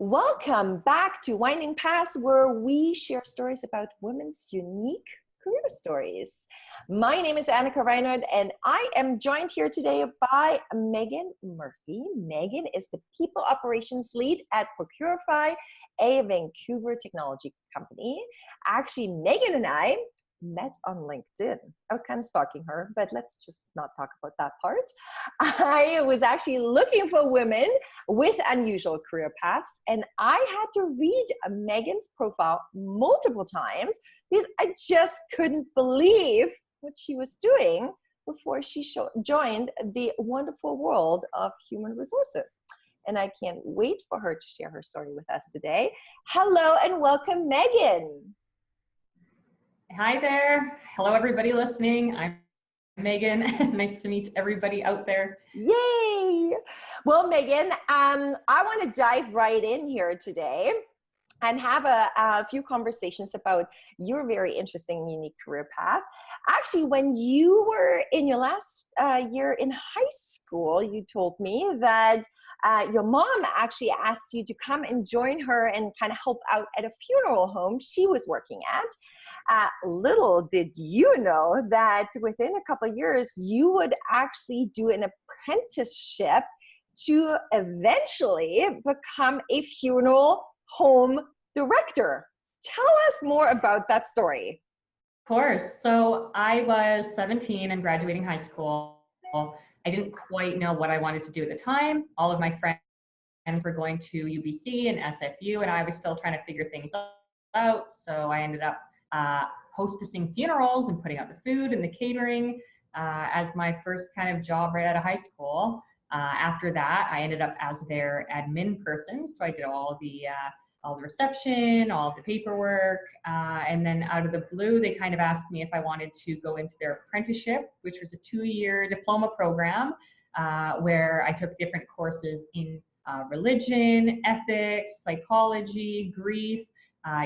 Welcome back to Winding Paths, where we share stories about women's unique career stories. My name is Annika Reinhardt, and I am joined here today by Megan Murphy. Megan is the People Operations Lead at Procurify, a Vancouver technology company. Actually, Megan and I met on LinkedIn. I was kind of stalking her, but let's just not talk about that part. I was actually looking for women with unusual career paths, and I had to read Megan's profile multiple times because I just couldn't believe what she was doing before she joined the wonderful world of human resources. And I can't wait for her to share her story with us today. Hello and welcome, Megan. Hi there. Hello, everybody listening. I'm Megan. Nice to meet everybody out there. Yay! Well, Megan, I want to dive right in here today and have a few conversations about your very interesting and unique career path. Actually, when you were in your last year in high school, you told me that your mom actually asked you to come and join her and kind of help out at a funeral home she was working at. Little did you know that within a couple of years, you would actually do an apprenticeship to eventually become a funeral home director. Tell us more about that story. Of course. So I was 17 and graduating high school. I didn't quite know what I wanted to do at the time. All of my friends were going to UBC and SFU, and I was still trying to figure things out. So I ended up hostessing funerals and putting out the food and the catering as my first kind of job right out of high school. After that, I ended up as their admin person. So I did all the reception, all the paperwork, and then out of the blue, they kind of asked me if I wanted to go into their apprenticeship, which was a 2-year diploma program where I took different courses in religion, ethics, psychology, grief,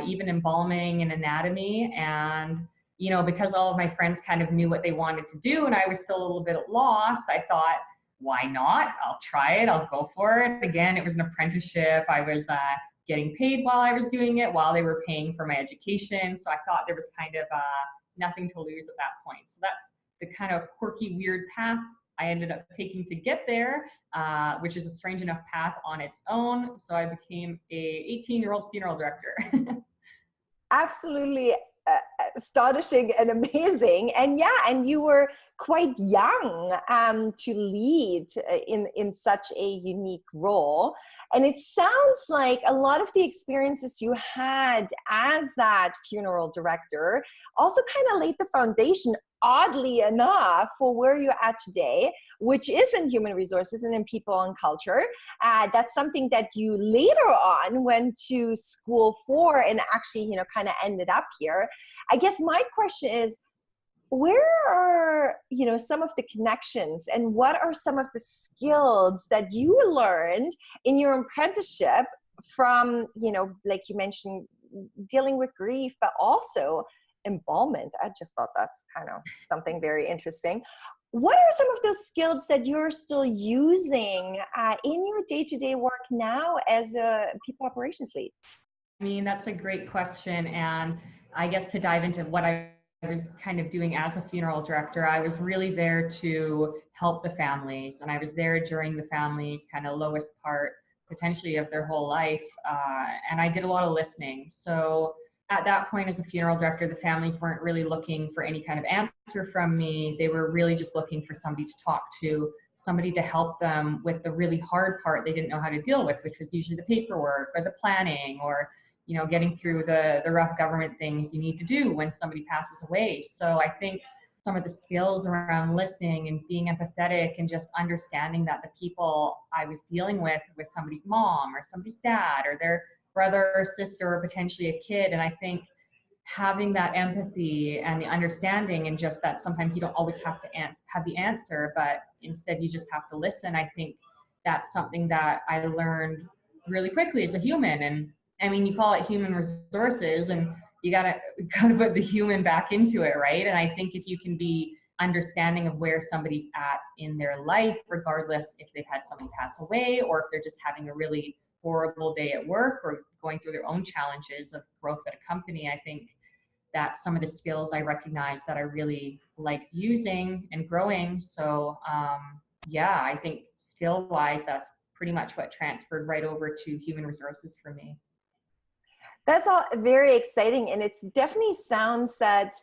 even embalming and anatomy. And, you know, because all of my friends kind of knew what they wanted to do and I was still a little bit lost, I thought, why not? I'll try it. I'll go for it. Again, it was an apprenticeship. I was getting paid while I was doing it, while they were paying for my education. So I thought there was kind of nothing to lose at that point. So that's the kind of quirky, weird path I ended up taking to get there, which is a strange enough path on its own. So I became a 18-year-old funeral director. Absolutely astonishing and amazing. And yeah, and you were quite young to lead in such a unique role. And it sounds like a lot of the experiences you had as that funeral director also kind of laid the foundation, oddly enough, for where you're at today, which is in human resources and in people and culture. That's something that you later on went to school for and actually, you know, kind of ended up here. I guess my question is, where are, you know, some of the connections and what are some of the skills that you learned in your apprenticeship from, you know, like you mentioned, dealing with grief, but also embalmment? I just thought that's kind of something very interesting. What are some of those skills that you're still using in your day-to-day work now as a people operations lead? I mean, that's a great question. And I guess to dive into what I was kind of doing as a funeral director, I was really there to help the families. And I was there during the families' kind of lowest part, potentially, of their whole life. And I did a lot of listening. So at that point, as a funeral director, the families weren't really looking for any kind of answer from me. They were really just looking for somebody to talk to, somebody to help them with the really hard part they didn't know how to deal with, which was usually the paperwork or the planning or, you know, getting through the rough government things you need to do when somebody passes away. So I think some of the skills around listening and being empathetic and just understanding that the people I was dealing with was somebody's mom or somebody's dad or their brother or sister or potentially a kid. And I think having that empathy and the understanding and just that sometimes you don't always have to have the answer, but instead you just have to listen. I think that's something that I learned really quickly as a human. And I mean, you call it human resources and you gotta put the human back into it, right? And I think if you can be understanding of where somebody's at in their life, regardless if they've had somebody pass away or if they're just having a really horrible day at work or going through their own challenges of growth at a company, I think that some of the skills I recognize that I really like using and growing. So yeah, I think skill wise, that's pretty much what transferred right over to human resources for me. That's all very exciting. And it definitely sounds that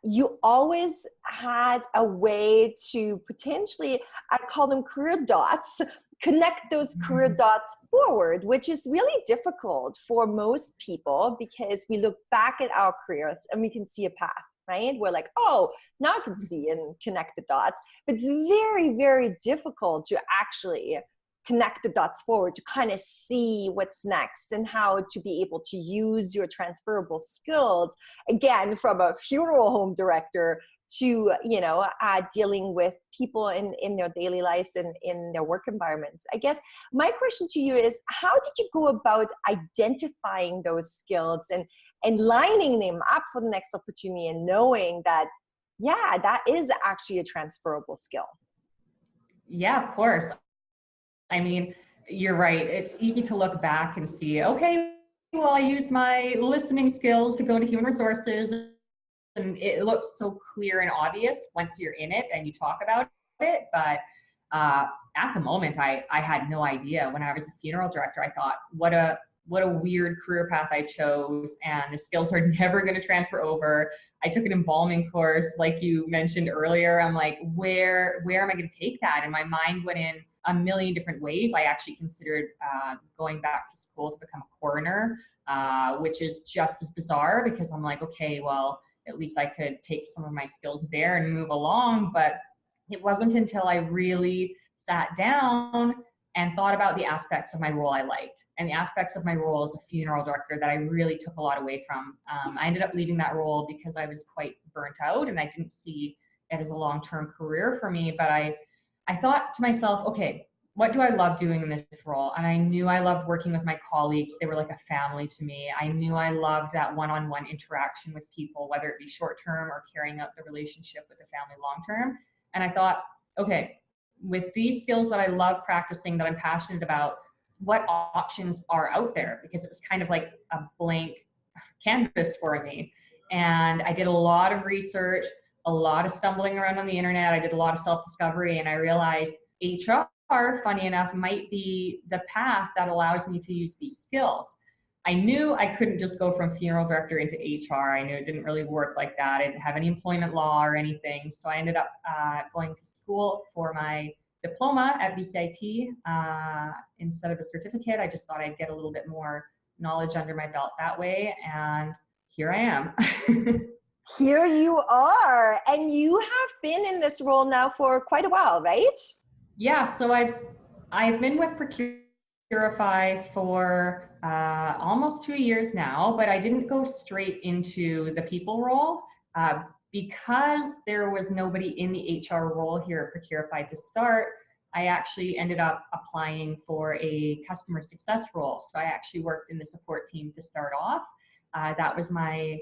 you always had a way to potentially, I call them career dots, connect those career dots forward, which is really difficult for most people because we look back at our careers and we can see a path, right? We're like, oh, now I can see and connect the dots. But it's very, very difficult to actually connect the dots forward to kind of see what's next and how to be able to use your transferable skills, again, from a funeral home director to, you know, dealing with people in their daily lives and in their work environments. I guess my question to you is, how did you go about identifying those skills and lining them up for the next opportunity and knowing that, yeah, that is actually a transferable skill? Yeah, of course. I mean, you're right. It's easy to look back and see, okay, well, I used my listening skills to go into human resources, and it looks so clear and obvious once you're in it and you talk about it. But at the moment, I had no idea. When I was a funeral director, I thought, what a weird career path I chose, and the skills are never going to transfer over. I took an embalming course, like you mentioned earlier. I'm like, where am I going to take that? And my mind went in a million different ways. I actually considered going back to school to become a coroner, which is just as bizarre because I'm like, okay, well, at least I could take some of my skills there and move along. But it wasn't until I really sat down and thought about the aspects of my role I liked and the aspects of my role as a funeral director that I really took a lot away from. I ended up leaving that role because I was quite burnt out and I didn't see it as a long-term career for me. But I thought to myself, okay, what do I love doing in this role? And I knew I loved working with my colleagues. They were like a family to me. I knew I loved that one-on-one interaction with people, whether it be short-term or carrying out the relationship with the family long-term. And I thought, okay, with these skills that I love practicing, that I'm passionate about, what options are out there? Because it was kind of like a blank canvas for me. And I did a lot of research, a lot of stumbling around on the internet. I did a lot of self-discovery, and I realized HR, funny enough, might be the path that allows me to use these skills. I knew I couldn't just go from funeral director into HR. I knew it didn't really work like that. I didn't have any employment law or anything. So I ended up going to school for my diploma at BCIT instead of a certificate. I just thought I'd get a little bit more knowledge under my belt that way. And here I am. Here you are. And you have been in this role now for quite a while, right? Yeah, so I've been with Procurify for almost 2 years now, but I didn't go straight into the people role because there was nobody in the HR role here at Procurify to start. I actually ended up applying for a customer success role. So I actually worked in the support team to start off. That was my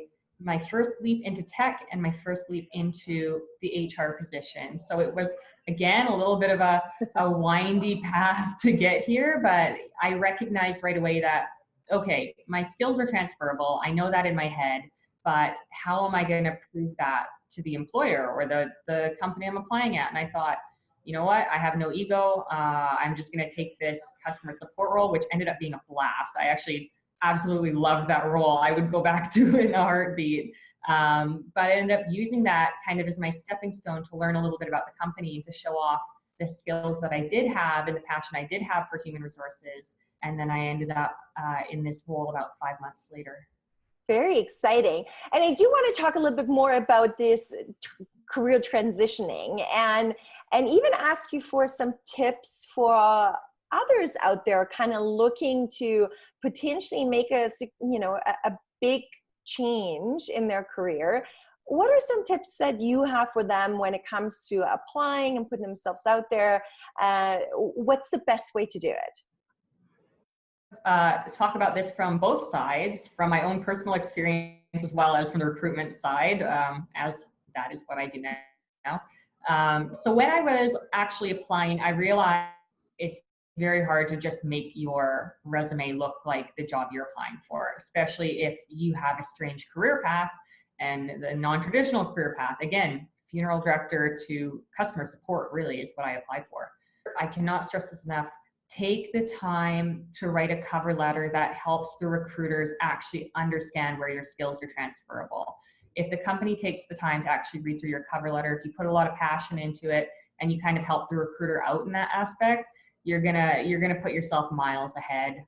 first leap into tech and my first leap into the HR position. So it was, again, a little bit of a windy path to get here, but I recognized right away that, okay, my skills are transferable. I know that in my head, but how am I going to prove that to the employer or the company I'm applying at? And I thought, you know what? I have no ego. I'm just going to take this customer support role, which ended up being a blast. I actually absolutely loved that role. I would go back to it in a heartbeat. But I ended up using that kind of as my stepping stone to learn a little bit about the company and to show off the skills that I did have and the passion I did have for human resources. And then I ended up in this role about 5 months later. Very exciting. And I do want to talk a little bit more about this career transitioning and even ask you for some tips for others out there kind of looking to potentially make a big change in their career. What are some tips that you have for them when it comes to applying and putting themselves out there? What's the best way to do it? Talk about this from both sides, from my own personal experience as well as from the recruitment side, as that is what I do now. So when I was actually applying, I realized it's very hard to just make your resume look like the job you're applying for, especially if you have a strange career path and the non-traditional career path. Again, funeral director to customer support really is what I applied for. I cannot stress this enough. Take the time to write a cover letter that helps the recruiters actually understand where your skills are transferable. If the company takes the time to actually read through your cover letter, if you put a lot of passion into it and you kind of help the recruiter out in that aspect, you're gonna put yourself miles ahead.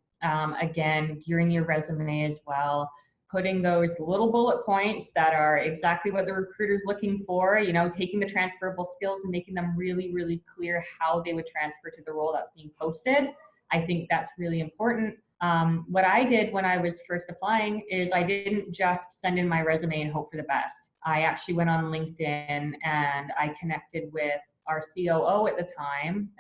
Again, gearing your resume as well, putting those little bullet points that are exactly what the recruiter's looking for, you know, taking the transferable skills and making them really, really clear how they would transfer to the role that's being posted. I think that's really important. What I did when I was first applying is I didn't just send in my resume and hope for the best. I actually went on LinkedIn and I connected with our COO at the time,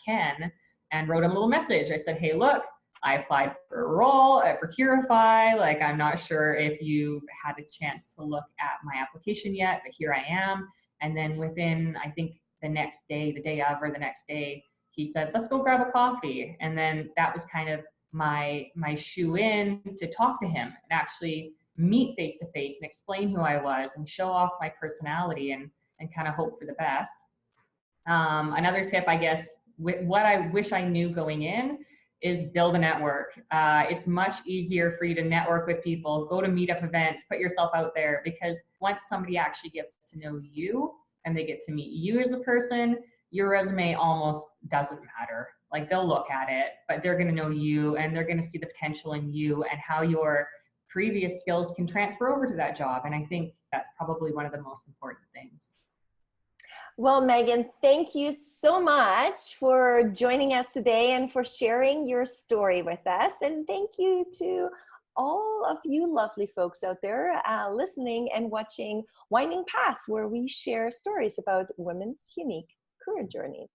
Ken, and wrote him a little message. I said, hey, look, I applied for a role at Procurify. Like, I'm not sure if you've had a chance to look at my application yet, but here I am. And then within, I think the next day, the day of or the next day, he said, let's go grab a coffee. And then that was kind of my shoe in to talk to him and actually meet face to face and explain who I was and show off my personality and kind of hope for the best. Another tip, I guess, what I wish I knew going in is build a network. It's much easier for you to network with people, go to meetup events, put yourself out there, because once somebody actually gets to know you and they get to meet you as a person, your resume almost doesn't matter. Like, they'll look at it, but they're gonna know you and they're gonna see the potential in you and how your previous skills can transfer over to that job. And I think that's probably one of the most important things. Well, Megan, thank you so much for joining us today and for sharing your story with us. And thank you to all of you lovely folks out there listening and watching Winding Paths, where we share stories about women's unique career journeys.